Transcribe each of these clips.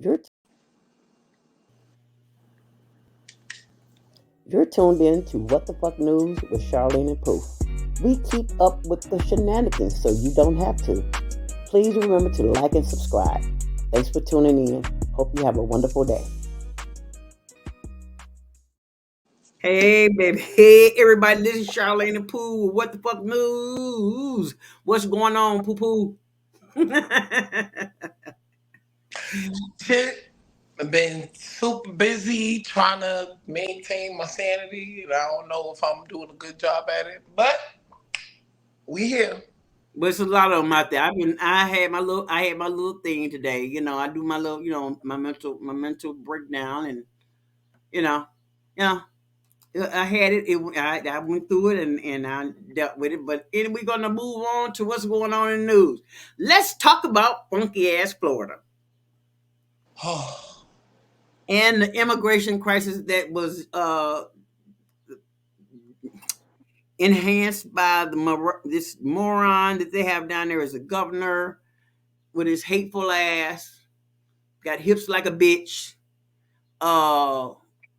You're you're tuned in to What the Fuck News with Charlene and Pooh. We keep up with the shenanigans so you don't have to. Please remember to like and subscribe. Thanks for tuning in. Hope you have a wonderful day. Hey, baby. Hey, everybody. This is Charlene and Pooh. What the fuck news? What's going on, Pooh Pooh? Shit, I've been super busy trying to maintain my sanity, and I don't know if I'm doing a good job at it, but we here. But it's a lot of them out there. I had my little thing today. I do my little, my mental breakdown, and you know, you know, I had it. I went through it, and I dealt with it. But we're gonna move on to what's going on in the news. Let's talk about funky ass Florida and the immigration crisis that was enhanced by this moron that they have down there as a governor with his hateful ass, got hips like a bitch. Uh,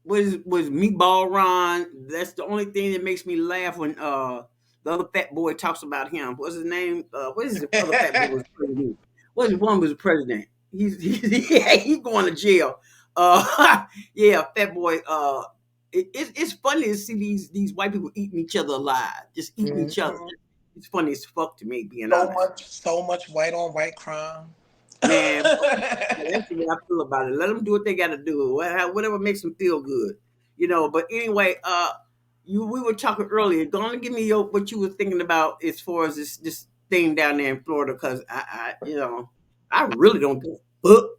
was Meatball Ron? That's the only thing that makes me laugh when the other fat boy talks about him. What's his name? What is the other fat boy was president? What is one was the president? He's going to jail. Yeah, fat boy. It's funny to see these white people eating each other alive, just eating each other. Mhm. It's funny as fuck to me, being So honest. much, so much white on white crime. Man, that's the way I feel about it. Let them do what they got to do, whatever makes them feel good, But anyway, we were talking earlier. Don't give me what you were thinking about as far as this thing down there in Florida, because I really don't give a fuck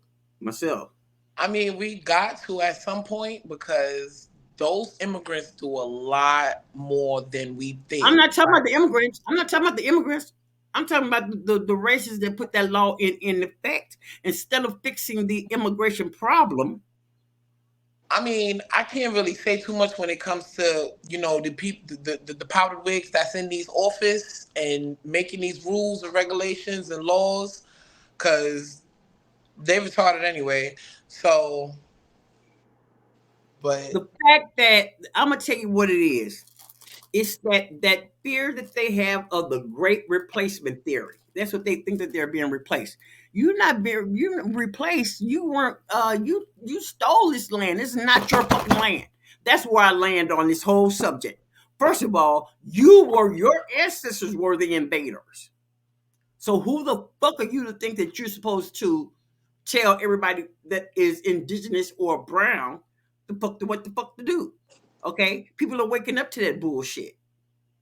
myself. I mean, we got to at some point because those immigrants do a lot more than we I'm think. not talking about Right? the immigrants. I'm not talking about the immigrants. I'm talking about the races that put that law in effect instead of fixing the immigration problem. I mean, I can't really say too much when it comes to the people, the powdered wigs that's in these office and making these rules and regulations and laws, because they retarded anyway. So, but The fact that I'm gonna tell you what it is. It's that fear that they have of the great replacement theory. That's what they think, that they're being replaced. You're not being you replaced. You weren't. You stole this land. This is not your fucking land. That's where I land on this whole subject. First of all, your ancestors were the invaders. So who the fuck are you to think that you're supposed to tell everybody that is indigenous or brown what the fuck to do? Okay, people are waking up to that bullshit.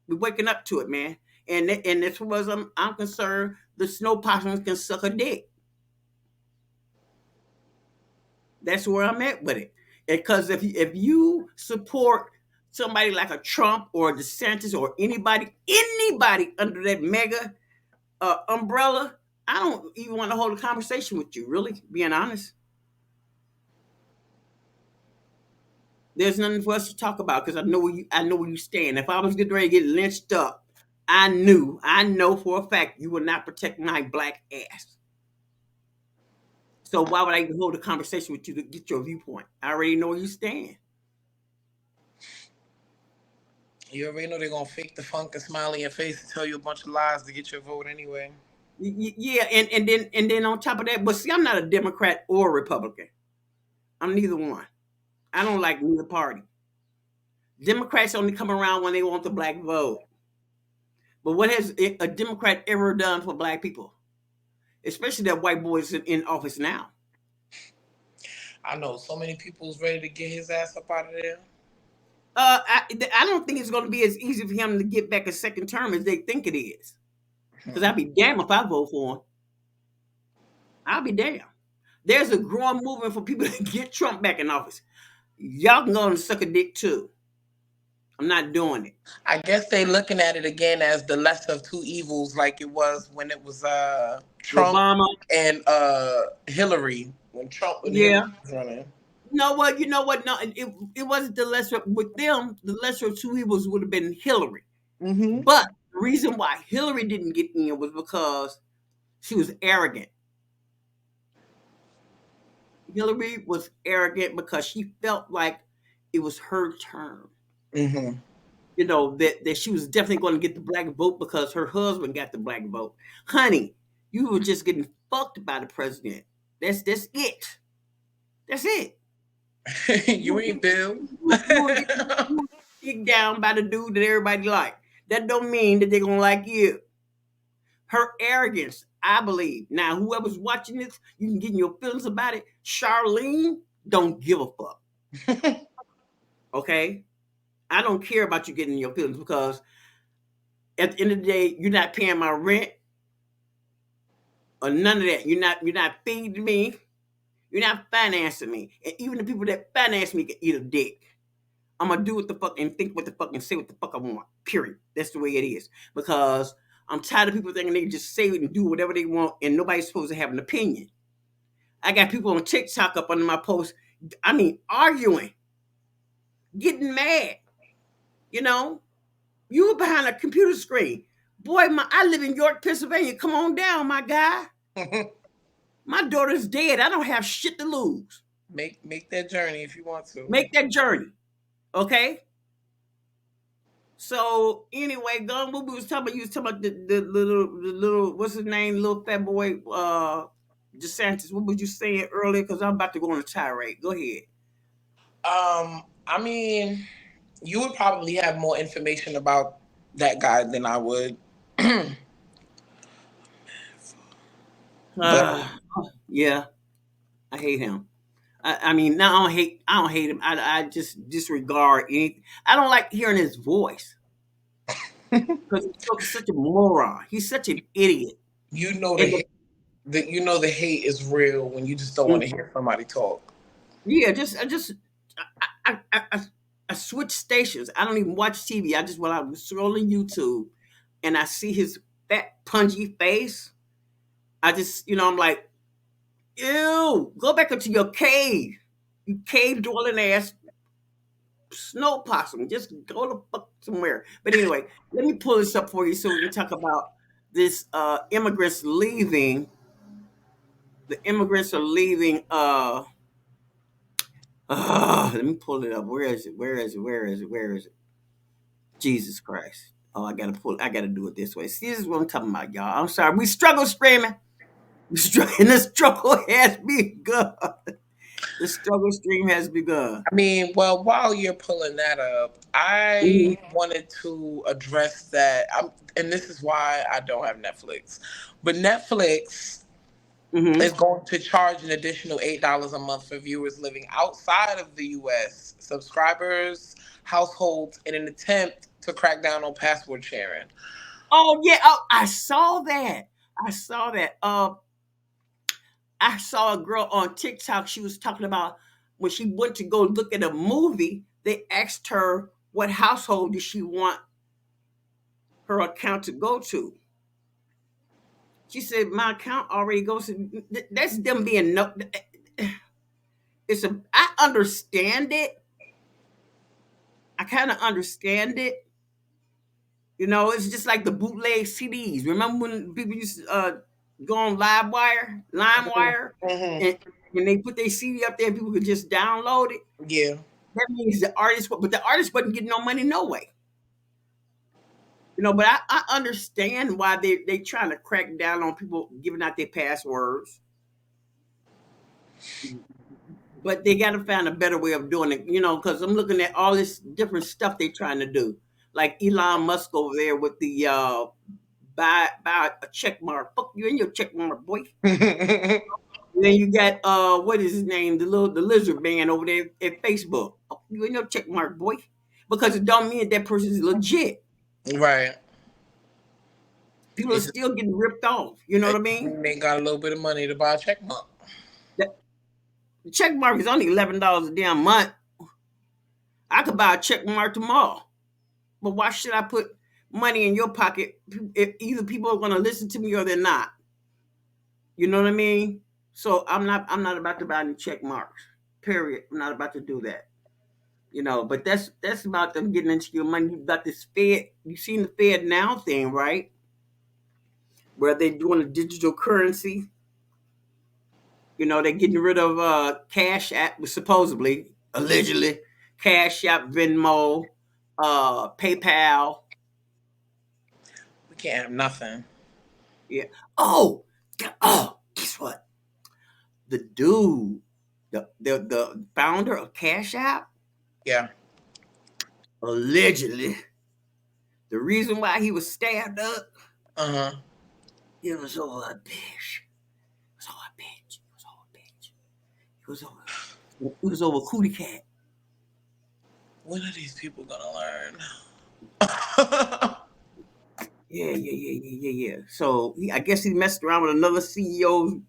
We're waking up to it, man. And as far as I'm concerned, the snow possums can suck a dick. That's where I'm at with it. Because if you support somebody like a Trump or a DeSantis or anybody under that mega umbrella, I don't even want to hold a conversation with you. Really, being honest, there's nothing for us to talk about because I know where you stand. If I was getting ready to get lynched up, I know for a fact you will not protect my black ass. So why would I even hold a conversation with you to get your viewpoint? I already know where you stand. you already know they're gonna fake the funk and smile in your face and tell you a bunch of lies to get your vote anyway. Yeah, and then on top of that, but see, I'm not a Democrat or a Republican. I'm neither one. I don't like neither party. Democrats only come around when they want the black vote. But what has a Democrat ever done for black people? Especially that white boys in office now. I know so many people's ready to get his ass up out of there. I don't think it's going to be as easy for him to get back a second term as they think it is. Because I'd be damned if I vote for him. I'll be damned. There's a growing movement for people to get Trump back in office. Y'all can go and suck a dick too. I'm not doing it. I guess they looking at it again as the lesser of two evils, like it was when it was Trump Obama, and Hillary. When Trump and yeah. Hillary was running. You know what? You know what? No, it wasn't the lesser with them. The lesser of two evils would have been Hillary. Mm-hmm. But the reason why Hillary didn't get in was because she was arrogant. Hillary was arrogant because she felt like it was her turn. Mm-hmm. That she was definitely going to get the black vote because her husband got the black vote. Honey, you were just getting fucked by the president. That's it. That's it. You You, ain't you, Bill. you were getting kicked down by the dude that everybody liked. That don't mean that they're gonna like you. Her arrogance, I believe. Now, whoever's watching this, you can get in your feelings about it. Charlene don't give a fuck. Okay? I don't care about you getting in your feelings because at the end of the day, you're not paying my rent or none of that. You're not feeding me. You're not financing me. And even the people that finance me can eat a dick. I'm gonna do what the fuck and think what the fuck and say what the fuck I want. Period. That's the way it is. Because I'm tired of people thinking they can just say it and do whatever they want and nobody's supposed to have an opinion. I got people on TikTok up under my post, arguing, getting mad. You know, you were behind a computer screen. Boy, I live in York, Pennsylvania. Come on down, my guy. My daughter's dead. I don't have shit to lose. Make that journey if you want to. Make that journey. Okay? So anyway, Gun, what we was talking about, you was talking about the little what's his name, little fat boy, DeSantis. What was you saying earlier? Because I'm about to go on a tirade. Go ahead. I mean, you would probably have more information about that guy than I would. But Yeah, I hate him. I mean, no, I don't hate him. I just disregard anything. I don't like hearing his voice because he's such a moron. He's such an idiot. you know And the hate is real when you just don't want to hear somebody talk. yeah, I switch stations. I don't even watch TV. When I was scrolling YouTube and I see his fat, pungy face, I'm like, ew, go back into your cave. You cave dwelling ass snow possum. Just go the fuck somewhere. But anyway, let me pull this up for you so we can talk about this immigrants leaving. The immigrants are leaving let me pull it up. Where is it? Where is it? Where is it? Where is it? Jesus Christ. Oh, I gotta do it this way. See, this is what I'm talking about, y'all. I'm sorry. We struggle streaming. And the struggle has begun. The struggle stream has begun. I mean, well, while you're pulling that up, I wanted to address that. And this is why I don't have Netflix. But Netflix is going to charge an additional $8 a month for viewers living outside of the U.S., subscribers, households, in an attempt to crack down on password sharing. Oh yeah, oh, I saw that. I saw a girl on TikTok. She was talking about when she went to go look at a movie. They asked her what household did she want her account to go to. She said, "My account already goes to." That's them being no. I understand it. I kind of understand it. It's just like the bootleg CDs. Remember when people used to go on LimeWire, and they put their CD up there and people could just download it? Yeah. That means but the artist wasn't getting no money no way. But I understand why they trying to crack down on people giving out their passwords. But they got to find a better way of doing it, because I'm looking at all this different stuff they're trying to do. Like Elon Musk over there with the buy a check mark. Fuck you and your check mark, boy. And then you got what is his name? The lizard man over there at Facebook. Fuck you and your check mark, boy. Because it don't mean that person is legit. Right. People are still getting ripped off. You know what I mean? They got a little bit of money to buy a check mark. The check mark is only $11 a damn month. I could buy a check mark tomorrow. But why should I put money in your pocket if either people are going to listen to me or they're not? You know what I mean? So I'm not about to buy any check marks. Period. I'm not about to do that. But that's about them getting into your money. You got this Fed. You seen the Fed now thing, right? Where they're doing a digital currency. You know, they're getting rid of Cashapp, supposedly, allegedly, Cashapp, Venmo, PayPal. We can't have nothing. Yeah. Oh, guess what? The dude, the founder of Cash App, Yeah. allegedly, the reason why he was stabbed up, Uh-huh. it was over a bitch. It was over a bitch. It was over a bitch. It was over Cootie Cat. When are these people gonna learn? Yeah. So I guess he messed around with another CEO's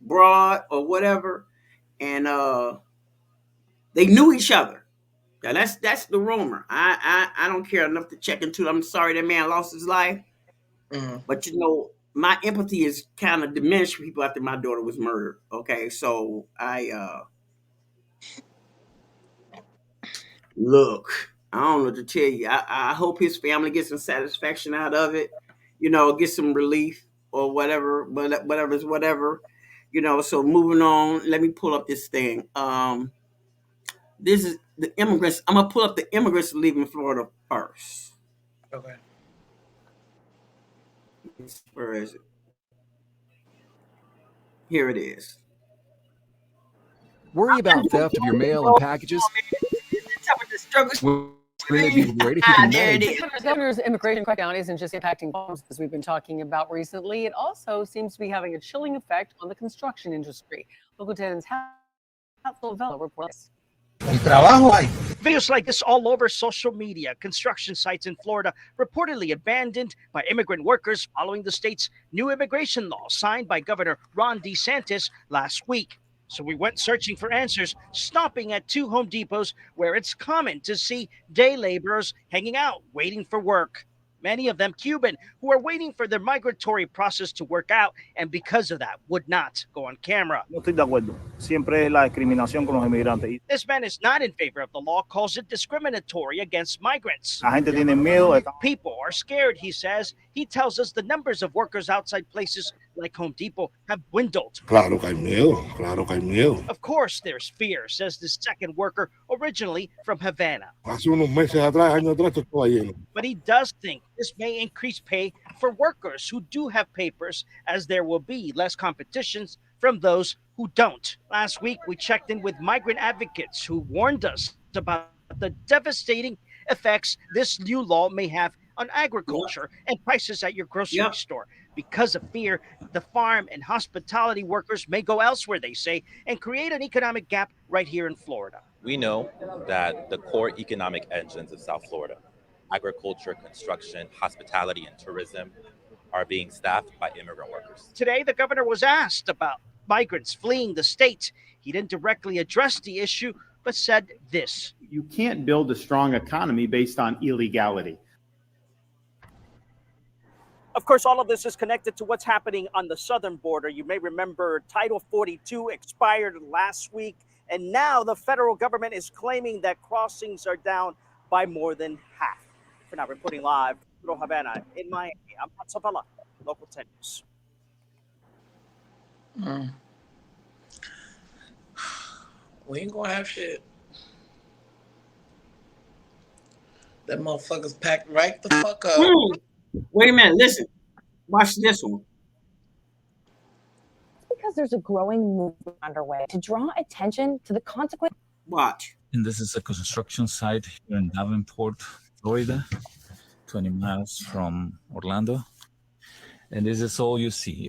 broad or whatever, and they knew each other. Now that's the rumor. I don't care enough to check into it. I'm sorry that man lost his life, but you know my empathy is kind of diminished for people after my daughter was murdered. Okay, so look. I don't know what to tell you. I hope his family gets some satisfaction out of it. You know, get some relief or whatever. But whatever's whatever. You know. So moving on. Let me pull up this thing. This is the immigrants. I'm gonna pull up the immigrants leaving Florida first. Okay. Where is it? Here it is. Worry about theft of your mail and packages? The governor's immigration crackdown isn't just impacting farms, as we've been talking about recently. It also seems to be having a chilling effect on the construction industry. Local 10's Vela reports. Videos like this all over social media. Construction sites in Florida reportedly abandoned by immigrant workers following the state's new immigration law signed by Governor Ron DeSantis last week. So we went searching for answers, stopping at 2 Home Depots where it's common to see day laborers hanging out, waiting for work. Many of them Cuban, who are waiting for their migratory process to work out, and because of that, would not go on camera. No estoy de acuerdo. Siempre es la discriminación con los inmigrantes. This man is not in favor of the law, calls it discriminatory against migrants. La gente tiene miedo. People are scared, he says. He tells us the numbers of workers outside places like Home Depot have dwindled. Claro que hay miedo. Claro que hay miedo. Of course there's fear, says the second worker, originally from Havana. Hace unos meses atrás, años atrás, esto estaba lleno. But he does think this may increase pay for workers who do have papers, as there will be less competitions from those who don't. Last week, we checked in with migrant advocates who warned us about the devastating effects this new law may have on agriculture and prices at your grocery store. Because of fear, the farm and hospitality workers may go elsewhere, they say, and create an economic gap right here in Florida. We know that the core economic engines of South Florida, agriculture, construction, hospitality, and tourism, are being staffed by immigrant workers. Today, the governor was asked about migrants fleeing the state. He didn't directly address the issue, but said this. You can't build a strong economy based on illegality. Of course, all of this is connected to what's happening on the southern border. You may remember Title 42 expired last week, and now the federal government is claiming that crossings are down by more than half. For now, reporting live from Havana in Miami, I'm Vela, Local 10 News. We ain't gonna have shit. That motherfucker's packed right the fuck up. Wait a minute, listen. Watch this one. Because there's a growing movement underway to draw attention to the consequences. Watch. And this is a construction site here in Davenport, Florida, 20 miles from Orlando. And this is all you see.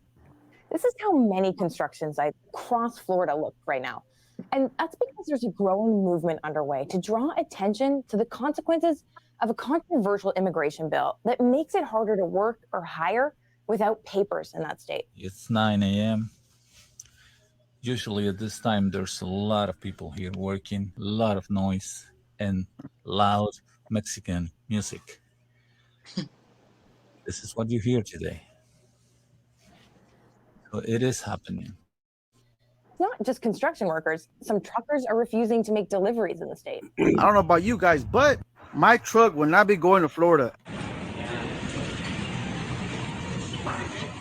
This is how many construction sites across Florida look right now. And that's because there's a growing movement underway to draw attention to the consequences of a controversial immigration bill that makes it harder to work or hire without papers in that state. It's 9 a.m. Usually at this time, there's a lot of people here working, a lot of noise, and loud Mexican music. This is what you hear today. So it is happening. It's not just construction workers. Some truckers are refusing to make deliveries in the state. I don't know about you guys, but my truck will not be going to Florida.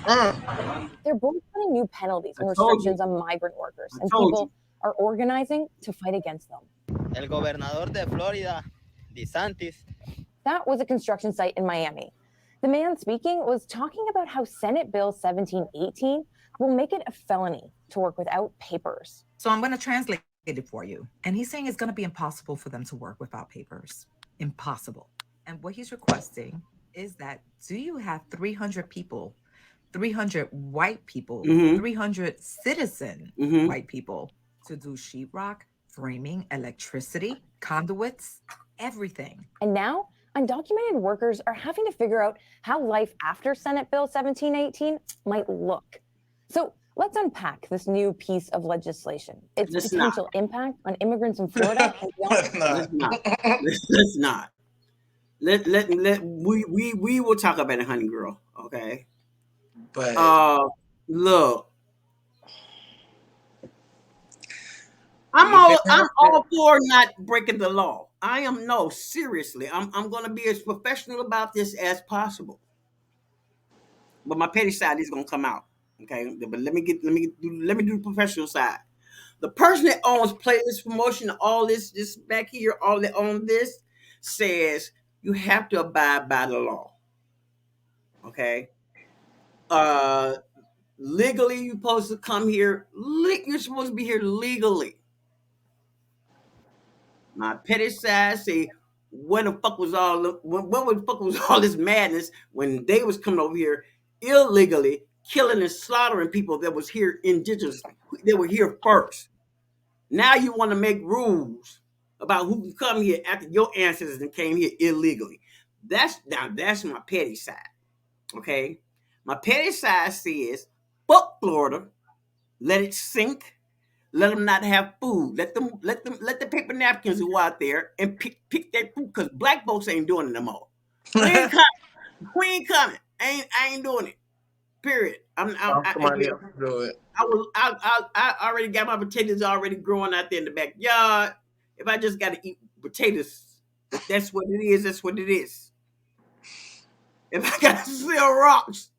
They're both putting new penalties and I told you. restrictions on migrant workers, I and told people are organizing to fight against them. El gobernador de Florida, DeSantis. That was a construction site in Miami. The man speaking was talking about how Senate Bill 1718 will make it a felony to work without papers. So I'm going to translate it for you. And he's saying it's going to be impossible for them to work without papers. Impossible. And what he's requesting is that, do you have 300 people, 300 white people, 300 citizen white people to do sheetrock, framing, electricity, conduits, everything? And now, undocumented workers are having to figure out how life after Senate Bill 1718 might look. So let's unpack this new piece of legislation, its potential impact on immigrants in Florida and beyond. Let's not. We will talk about it, honey girl. Okay. But look, I'm all for not breaking the law. Seriously. I'm gonna be as professional about this as possible. But my petty side is gonna come out. Okay, but let me do the professional side. The person that owns playlist promotion, all this back here, all that own this, says you have to abide by the law. Okay. Legally, you're supposed to come here. You're supposed to be here legally. My petty side say, what the fuck was all this madness when they was coming over here illegally, killing and slaughtering people that was here indigenously? They were here first. Now you want to make rules about who can come here after your ancestors came here illegally. That's my petty side. Okay, my petty side says, fuck Florida, let it sink. Let them not have food. Let the paper napkins go out there and pick their food, because black folks ain't doing it no more. We ain't coming. I ain't doing it. Period. Somebody else do it. I already got my potatoes already growing out there in the backyard. If I just got to eat potatoes, that's what it is. That's what it is. If I got to sell rocks,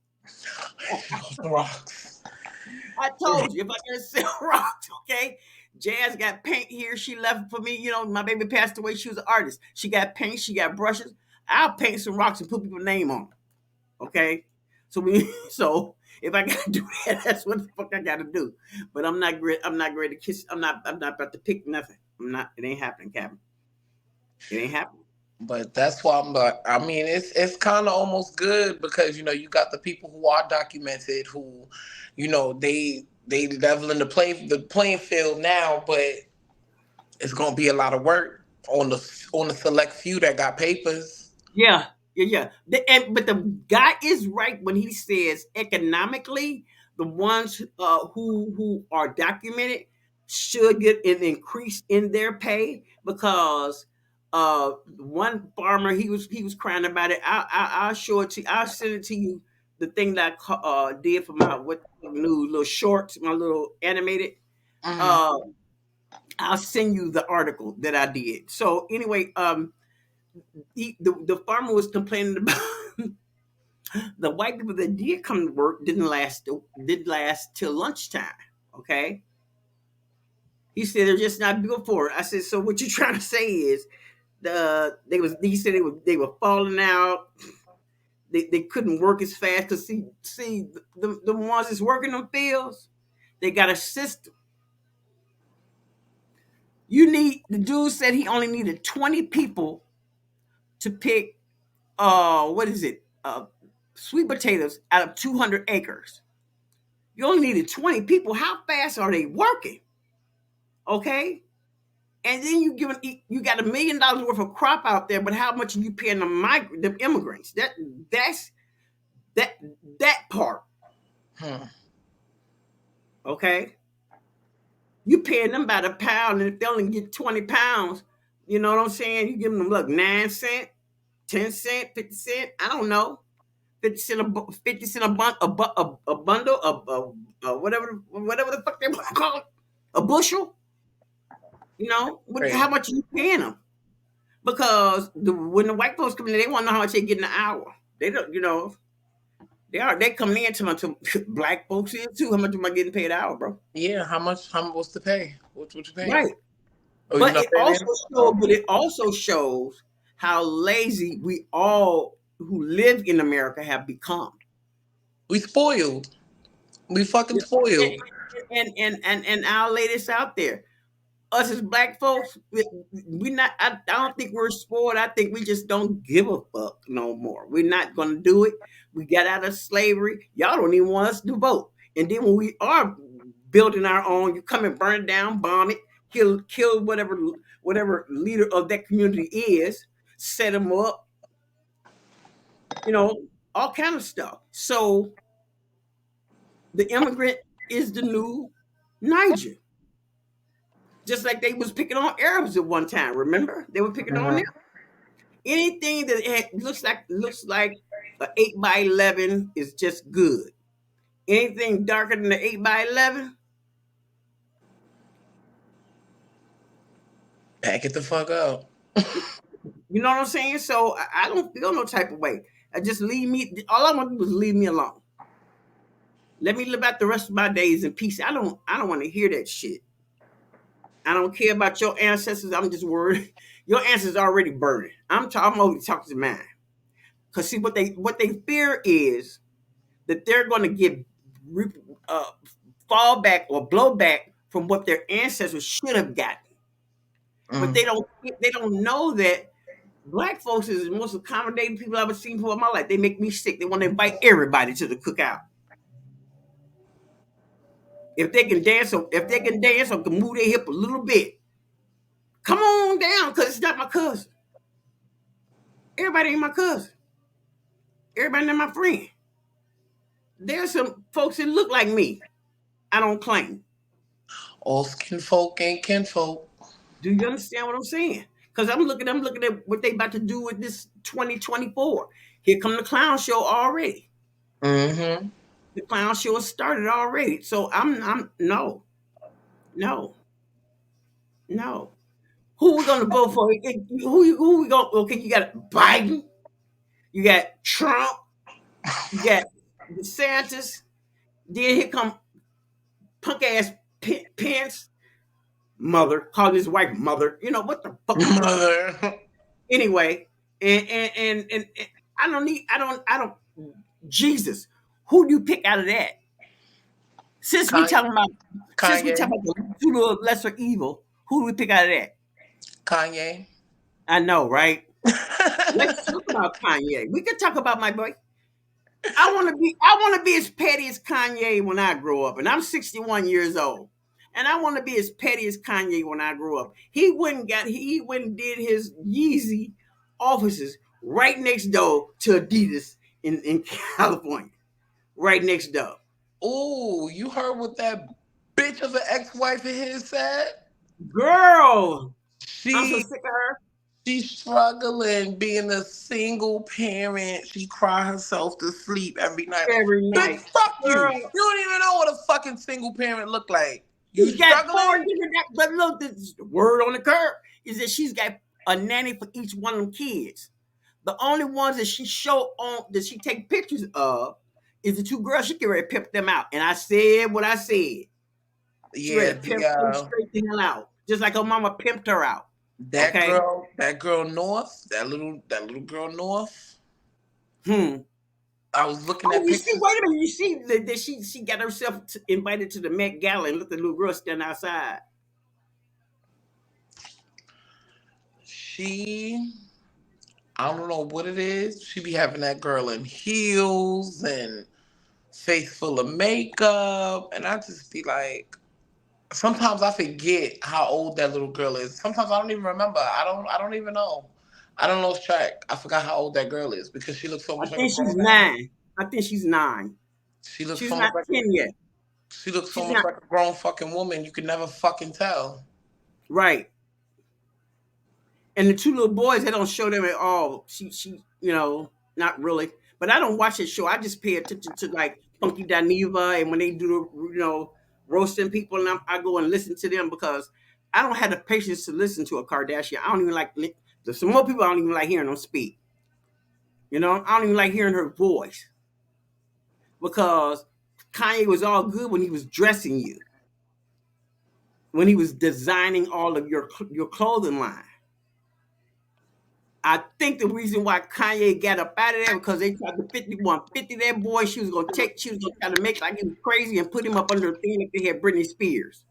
I told you, if I can sell rocks, okay? Jazz got paint here. She left for me. You know, my baby passed away. She was an artist. She got paint. She got brushes. I'll paint some rocks and put people's name on them. Okay? So if I gotta do that, that's what the fuck I gotta do. But I'm not great to kiss. I'm not about to pick nothing. It ain't happening, Captain. It ain't happening. But that's why I'm like, I mean, it's kind of almost good because, you know, you got the people who are documented who, you know, they leveling the playing field now, but it's gonna be a lot of work on the select few that got papers. Yeah. But the guy is right when he says economically, the ones who are documented should get an increase in their pay, because one farmer, he was crying about it. I'll show it to you. I'll send it to you. The thing that I did for my new little shorts, my little animated. I'll send you the article that I did. So anyway, the farmer was complaining about the white people that did come to work didn't last till lunchtime. Okay. He said they're just not built for it. I said, so what you trying to say is he said they were falling out. They couldn't work as fast because see the ones that's working in fields, they got a system. The dude said he only needed 20 people to pick sweet potatoes out of 200 acres. You only needed 20 people. How fast are they working? Okay. And then you got $1 million worth of crop out there, but how much are you paying the immigrants? That's that part. Okay. You paying them by the pound, and if they only get 20 pounds, you know what I'm saying? You give them 9 cents, 10 cents, 50 cents. I don't know. 50 cent a bundle, whatever the fuck they want to call it, a bushel. You know, how much are you paying them? Because when the white folks come in, they want to know how much they get in an hour. They don't, They are. They come in to black folks here too. How much am I getting paid an hour, bro? Yeah, how much? What's the pay? What you paying? Right. Oh, you But not it paying also in? shows. But it also shows how lazy we all who live in America have become. We spoiled. We fucking spoiled. And I'll lay this out there. Us as black folks, we not. I don't think we're spoiled. I think we just don't give a fuck no more. We're not gonna do it. We got out of slavery. Y'all don't even want us to vote. And then when we are building our own, you come and burn it down, bomb it, kill whatever leader of that community is, set them up. All kind of stuff. So the immigrant is the new Niger. Just like they was picking on Arabs at one time. Remember, they were picking on them. Anything that looks like an 8x11 is just good. Anything darker than the 8x11, Back it the fuck up. you know what I'm saying? So I don't feel no type of way. I just leave me. All I want to do is leave me alone. Let me live out the rest of my days in peace. I don't want to hear that shit. I don't care about your ancestors. I'm just worried. Your ancestors already burning. I'm only talking to mine. Cause see what they fear is that they're going to get fall back or blow back from what their ancestors should have gotten. But they don't know that black folks is the most accommodating people I've ever seen for my life. They make me sick. They want to invite everybody to the cookout. If they can dance or can move their hip a little bit, come on down, because it's not my cousin. Everybody ain't my cousin. Everybody not my friend. There's some folks that look like me. I don't claim. All skin folk ain't kinfolk. Do you understand what I'm saying? Because I'm looking at what they about to do with this 2024. Here come the clown show already. Mm-hmm. The clown show has started already. So I'm no. Who we gonna vote for? Who we gonna? Okay, you got Biden, you got Trump, you got DeSantis. Then here come punk ass Pence, mother, calling his wife mother. You know what the fuck, mother. Anyway, and I don't. Jesus, who do you pick out of that? Since we talking about the two little lesser evil, who do we pick out of that? Kanye. I know, right? Let's talk about Kanye. We can talk about my boy. I want to be as petty as Kanye when I grow up, and I'm 61 years old, and I want to be as petty as Kanye when I grow up. He went and did his Yeezy offices right next door to Adidas in California, right next door. Oh, you heard what that bitch of an ex-wife of his said? Girl, I'm so sick of her. She's struggling being a single parent. She cry herself to sleep every night. Bitch, fuck Girl. you. You don't even know what a fucking single parent look like. You She's got struggling? but look, the word on the curb is that she's got a nanny for each one of them kids. The only ones that she she take pictures of is the two girls. She can ready to pimp them out. And I said what I said. She ready to pimp them straight the hell out. Just like her mama pimped her out. That girl North, that little girl North. I was looking at pictures. Wait a minute, you see that she got herself invited to the Met Gala and let the little girl stand outside. I don't know what it is. She be having that girl in heels and face full of makeup, and I just be like, sometimes I forget how old that little girl is. Sometimes I don't even remember. I don't even know. I don't lose track. I forgot how old that girl is because she looks so much like a grown man. I think she's 9. She's not 10 yet. She looks so much like a grown fucking woman. You can never fucking tell. Right. And the two little boys, they don't show them at all. She, not really. But I don't watch that show. I just pay attention to like Funky Dineva and when they do the, roasting people, and I go and listen to them because I don't have the patience to listen to a Kardashian. I don't even like. There's some more people I don't even like hearing them speak. I don't even like hearing her voice. because Kanye was all good when he was dressing you, when he was designing all of your clothing line. I think the reason why Kanye got up out of there because they tried to 50 that boy. She was gonna try to make like he was crazy and put him up under a thing that they had Britney Spears.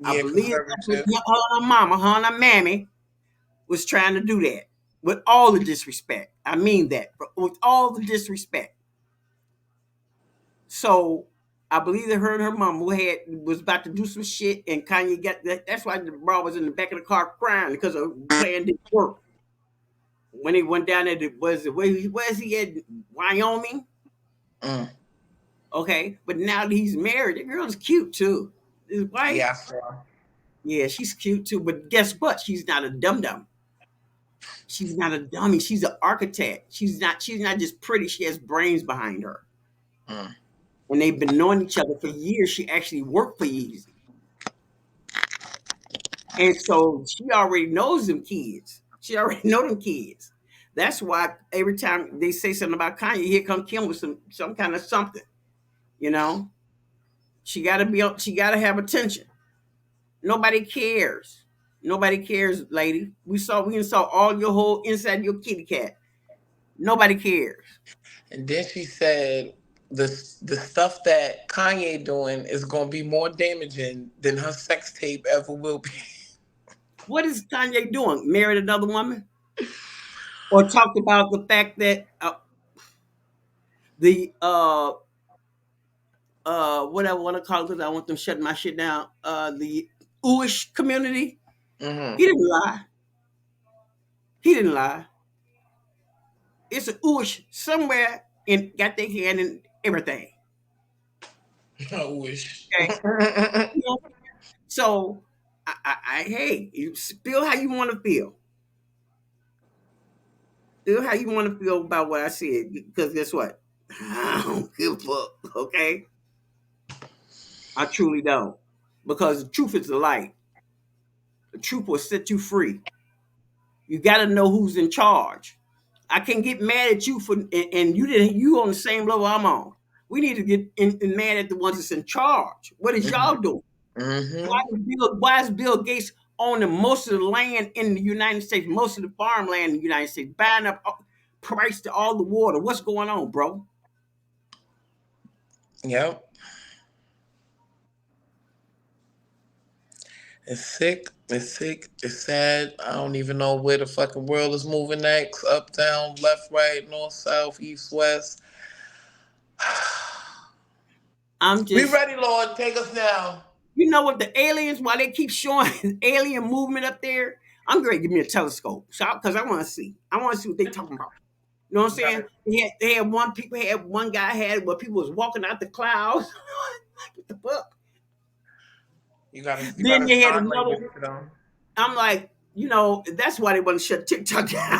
I Yeah, believe that's what conservative. her and her mama, her and her mammy was trying to do that with all the disrespect. I mean that, but with all the disrespect. So I believe that her and her mama was about to do some shit, and Kanye got that. That's why the bra was in the back of the car crying because of plan didn't work. When he went down there, where's he at? Wyoming? Mm. Okay, but now that he's married, the girl's cute too. His wife, Yeah, I saw. yeah, she's cute too. But guess what? She's not a dum dum. She's not a dummy. She's an architect. She's not just pretty. She has brains behind her. Mm. And they've been knowing each other for years. She actually worked for Yeezy. And so she already knows them kids. She already know them kids. That's why every time they say something about Kanye, here come Kim with some kind of something. You know, she gotta have attention. Nobody cares. Nobody cares, lady. We saw all your whole inside your kitty cat. Nobody cares. And then she said the stuff that Kanye doing is gonna be more damaging than her sex tape ever will be. What is Kanye doing? Married another woman? Or talked about the fact that the whatever I want to call it because I want them shutting my shit down. The Ooish community. Mm-hmm. He didn't lie. He didn't lie. It's a Ooish somewhere and got their hand in everything. I wish. Okay. You know? So hey, you feel how you want to feel. Feel how you want to feel about what I said. Because guess what? I don't give a fuck. Okay. I truly don't. Because the truth is the light. The truth will set you free. You got to know who's in charge. I can get mad at you and you on the same level I'm on. We need to get mad at the ones that's in charge. What is y'all doing? Mm-hmm. Why is Bill Gates owning most of the land in the United States, most of the farmland in the United States, buying up price to all the water? What's going on, bro? Yep. It's sick. It's sick. It's sad. I don't even know where the fucking world is moving next. Up, down, left, right, north, south, east, west. We ready, Lord. Take us now. You know what? The aliens, why they keep showing alien movement up there, I'm going to give me a telescope because I want to see. I want to see what they talking about. You know what I'm saying? They had one guy had where people was walking out the clouds. What the fuck? Then they had another. I'm like, that's why they want to shut TikTok down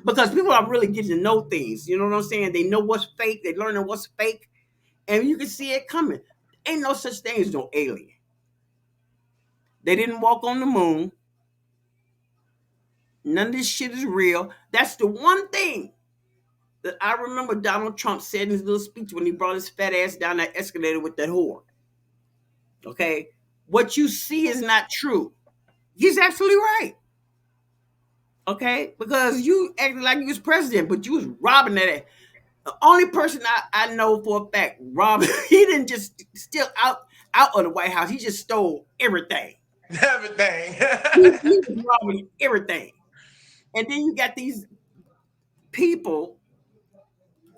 because people are really getting to know things. You know what I'm saying? They know what's fake. They learning what's fake, and you can see it coming. Ain't no such thing as no alien. They didn't walk on the moon. None of this shit is real. That's the one thing that I remember Donald Trump said in his little speech when he brought his fat ass down that escalator with that whore. Okay? What you see is not true. He's absolutely right. Okay? Because you acted like you was president, but you was robbing that ass. The only person I know for a fact, robbing, he didn't just steal out of the White House. He just stole everything. Everything. he was robbing everything. And then you got these people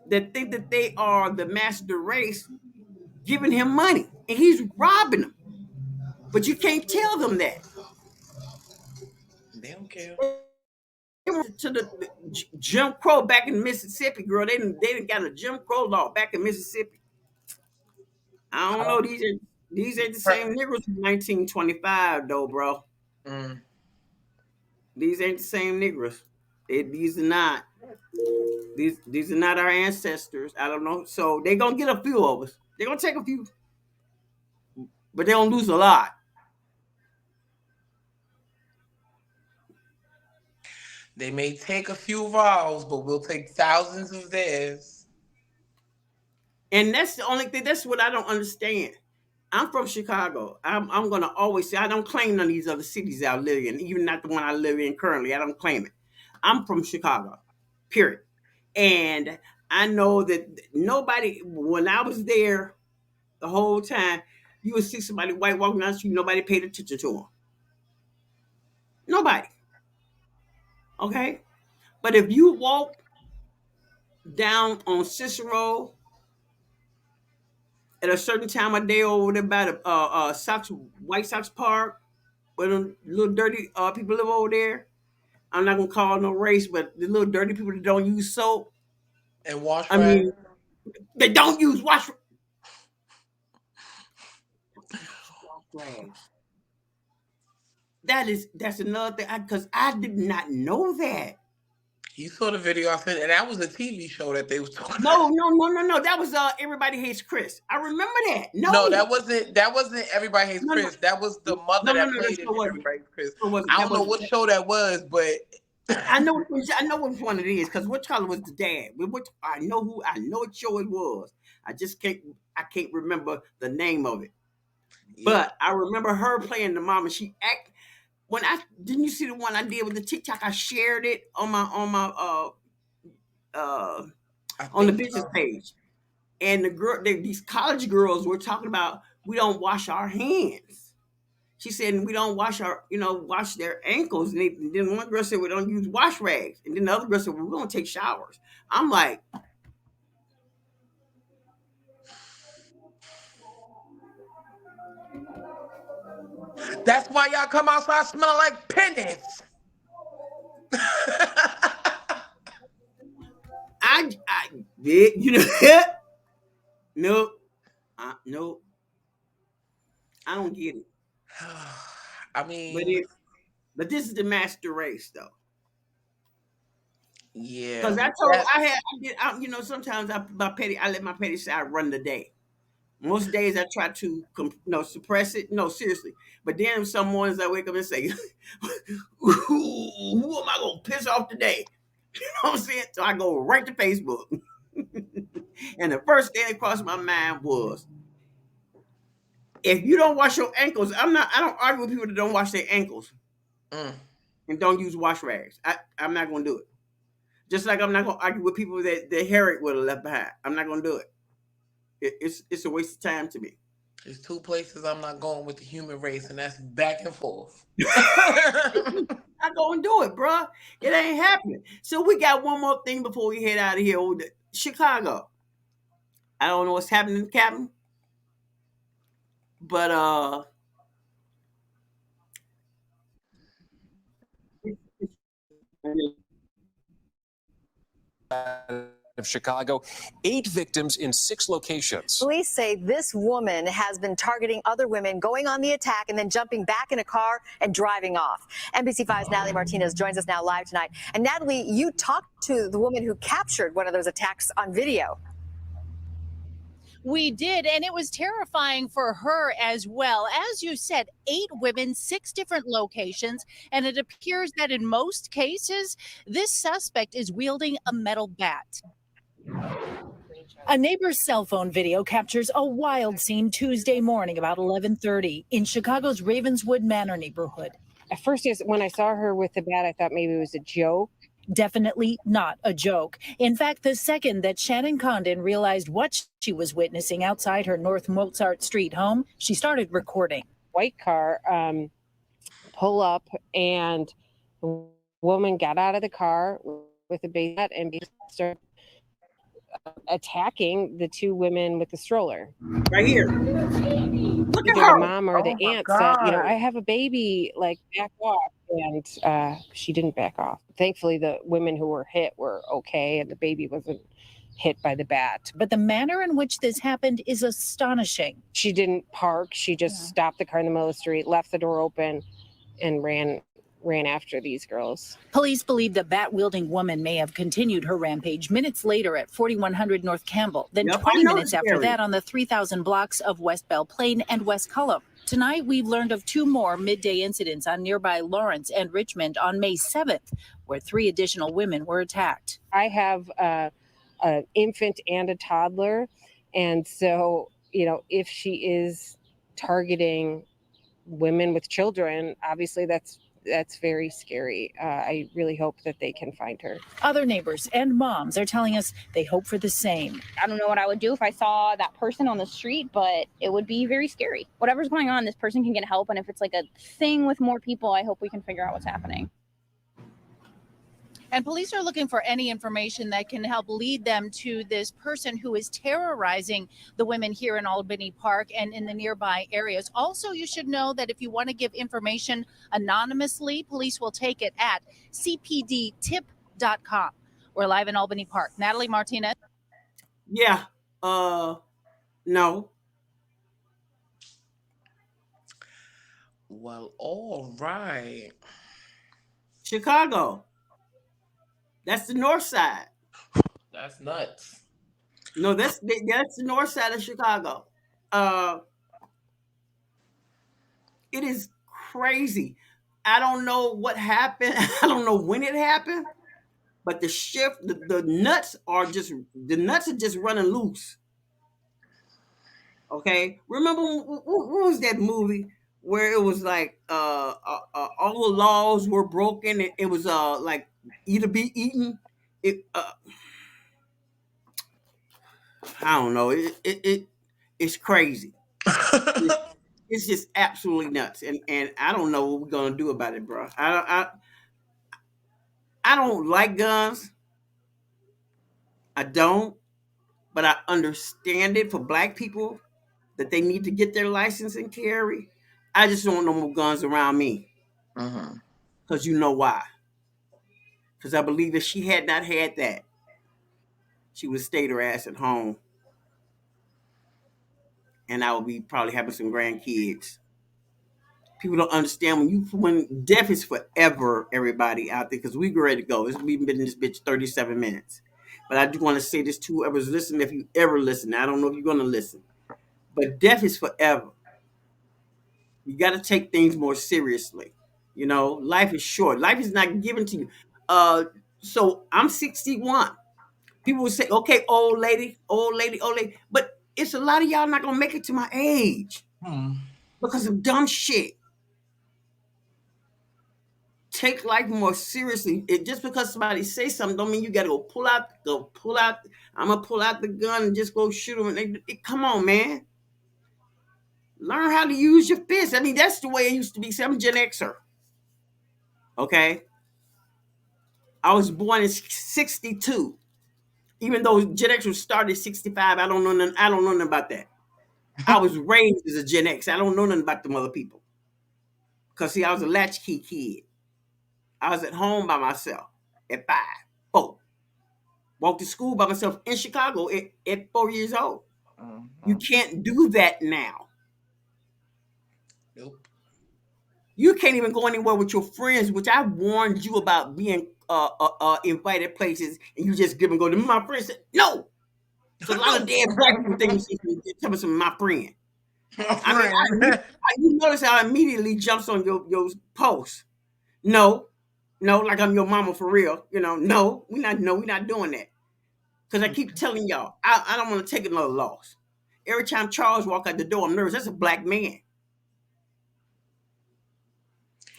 that think that they are the master race giving him money. And he's robbing them. But you can't tell them that. They don't care. To the Jim Crow back in Mississippi, girl. They done got a Jim Crow law back in Mississippi. I don't know. These ain't the same niggers from 1925, though, bro. Mm. These ain't the same niggers. These are not. These are not our ancestors. I don't know. So they're gonna get a few of us. They're gonna take a few, but they don't lose a lot. They may take a few vows, but we'll take thousands of theirs. And that's the only thing. That's what I don't understand. I'm from Chicago. I'm gonna always say I don't claim none of these other cities I live in, even not the one I live in currently. I don't claim it. I'm from Chicago, period. And I know that nobody, when I was there the whole time, you would see somebody white walking down the street, nobody paid attention to them. Nobody. Okay? But if you walk down on Cicero at a certain time of day over there by the White Sox Park, where the little dirty people live over there, I'm not gonna call no race, but the little dirty people that don't use soap and wash I rags. mean, they don't use wash rags. That's another thing because I did not know that. You saw the video I sent, and that was a TV show that they was talking about. No. That was Everybody Hates Chris. I remember that. No, that wasn't Everybody Hates Chris. That was the mother that played in Everybody Hates Chris. I don't know what show that was, but I know which one it is because which color was the dad? I know what show it was. I can't remember the name of it. Yeah. But I remember her playing the mom, and she act. Didn't you see the one I did with the TikTok? I shared it on the business page, and these college girls were talking about we don't wash our hands. She said we don't wash their ankles, and then one girl said we don't use wash rags, and then the other girl said we don't take showers. I'm like, that's why y'all come outside smelling like pennies. Nope. Nope. I don't get it. I mean, but this is the master race, though. Yeah. Because sometimes I let my petty side run the day. Most days I try to suppress it. No, seriously. But then some mornings I wake up and say, who am I going to piss off today? You know what I'm saying? So I go right to Facebook. And the first thing that crossed my mind was, if you don't wash your ankles, I don't argue with people that don't wash their ankles and don't use wash rags. I'm not going to do it. Just like I'm not going to argue with people that their hair would have left behind. I'm not going to do it. It's a waste of time to me. There's two places I'm not going with the human race, and that's back and forth. I go and do it, bro. It ain't happening. So we got one more thing before we head out of here. Chicago. I don't know what's happening, Captain. But of Chicago, 8 victims in 6 locations. Police say this woman has been targeting other women, going on the attack and then jumping back in a car and driving off. NBC5's Natalie Martinez joins us now live tonight. And Natalie, you talked to the woman who captured one of those attacks on video. We did, and it was terrifying for her as well. As you said, 8 women, 6 different locations, and it appears that in most cases, this suspect is wielding a metal bat. A neighbor's cell phone video captures a wild scene Tuesday morning about 11:30 in Chicago's Ravenswood Manor neighborhood. At first, when I saw her with the bat, I thought maybe it was a joke. Definitely not a joke. In fact, the second that Shannon Condon realized what she was witnessing outside her North Mozart Street home, she started recording. White car pull up, and the woman got out of the car with a base bat and started attacking the 2 women with the stroller. Right here. Look at Either her. The mom or the aunt said, I have a baby, like, back off. And she didn't back off. Thankfully, the women who were hit were okay, and the baby wasn't hit by the bat. But the manner in which this happened is astonishing. She didn't park. She just stopped the car in the middle of the street, left the door open, and ran after these girls. Police believe the bat-wielding woman may have continued her rampage minutes later at 4100 North Campbell, then 20 minutes after that on the 3,000 blocks of West Belle Plaine and West Cullom. Tonight, we've learned of 2 more midday incidents on nearby Lawrence and Richmond on May 7th, where 3 additional women were attacked. I have an infant and a toddler, And so, if she is targeting women with children, obviously that's very scary. I really hope that they can find her. Other neighbors and moms are telling us they hope for the same. I don't know what I would do if I saw that person on the street, but it would be very scary. Whatever's going on, this person can get help. And if it's like a thing with more people, I hope we can figure out what's happening. And police are looking for any information that can help lead them to this person who is terrorizing the women here in Albany Park and in the nearby areas. Also, you should know that if you want to give information anonymously, police will take it at cpdtip.com. We're live in Albany Park. Natalie Martinez. Yeah. No. Well, all right. Chicago. That's the north side. That's nuts. No, that's the north side of Chicago. It is crazy. I don't know what happened. I don't know when it happened, but the nuts are just running loose. Okay, remember what was that movie where it was like all the laws were broken? It was like eat or be eaten. I don't know. It's crazy. It's just absolutely nuts, and I don't know what we're gonna do about it, bro. I don't like guns. I don't, but I understand it for black people that they need to get their license and carry. I just don't want no more guns around me. Because you know why? Because I believe if she had not had that, she would have stayed her ass at home. And I would be probably having some grandkids. People don't understand when death is forever, everybody out there, because we're ready to go. We've been in this bitch 37 minutes. But I do want to say this to whoever's listening, if you ever listen. I don't know if you're going to listen. But death is forever. You got to take things more seriously. Life is short. Life is not given to you. So I'm 61. People will say, okay, old lady. But it's a lot of y'all not going to make it to my age because of dumb shit. Take life more seriously. Just because somebody say something don't mean you got to go pull out. I'm going to pull out the gun and just go shoot them. Come on, man. Learn how to use your fist. I mean, that's the way it used to be. I'm Gen Xer. Okay? I was born in 62. Even though Gen X was started 65, I don't know nothing about that. I was raised as a Gen X. I don't know nothing about them other people. Because, see, I was a latchkey kid. I was at home by myself at 5, 4. Walked to school by myself in Chicago at 4 years old. You can't do that now. Nope. You can't even go anywhere with your friends, which I warned you about being invited places, and you just give and go. My friend said, no. So a lot of damn black people think tell me some my friend. You notice how I immediately jumps on your post. No, like I'm your mama for real. No, we're not doing that. Because I keep telling y'all, I don't want to take another loss. Every time Charles walk out the door, I'm nervous. That's a black man.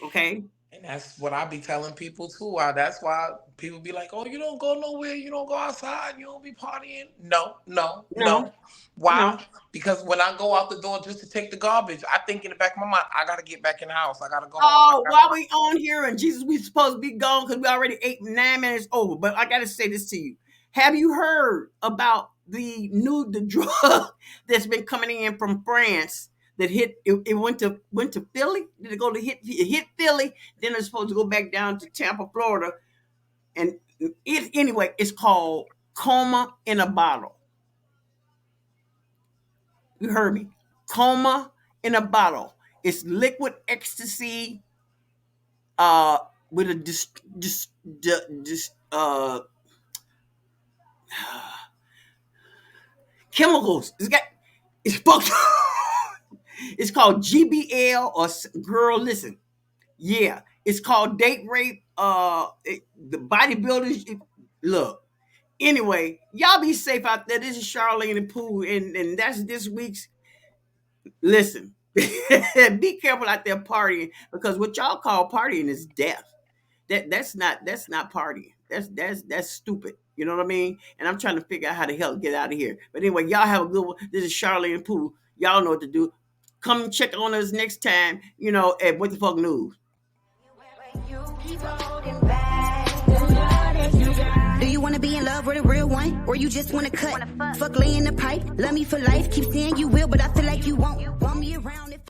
Okay? And that's what I be telling people too. That's why people be like, "Oh, you don't go nowhere. You don't go outside. You don't be partying." No. Why? No. Because when I go out the door just to take the garbage, I think in the back of my mind, I gotta get back in the house. I gotta go. While we on here and Jesus, we supposed to be gone because we already 9 minutes over. But I gotta say this to you: have you heard about the drug that's been coming in from France? That it went to Philly. Did it go to hit Philly? Then it's supposed to go back down to Tampa, Florida, and it's called coma in a bottle. You heard me, coma in a bottle. It's liquid ecstasy, with chemicals. It's fucked. It's called GBL or girl. Listen, it's called date rape. The bodybuilders. Look, Anyway, y'all be safe out there. This is Charlene and Pooh, and that's this week's. Listen, be careful out there partying, because what y'all call partying is death. That's not partying. That's stupid. You know what I mean? And I'm trying to figure out how the hell to get out of here. But anyway, y'all have a good one. This is Charlene and Pooh. Y'all know what to do. Come check on us next time, at What the Fuck News. Do you want to be in love with a real one? Or you just want to cut? Fuck lay in the pipe, love me for life. Keep saying you will, but I feel like you won't. Want me around if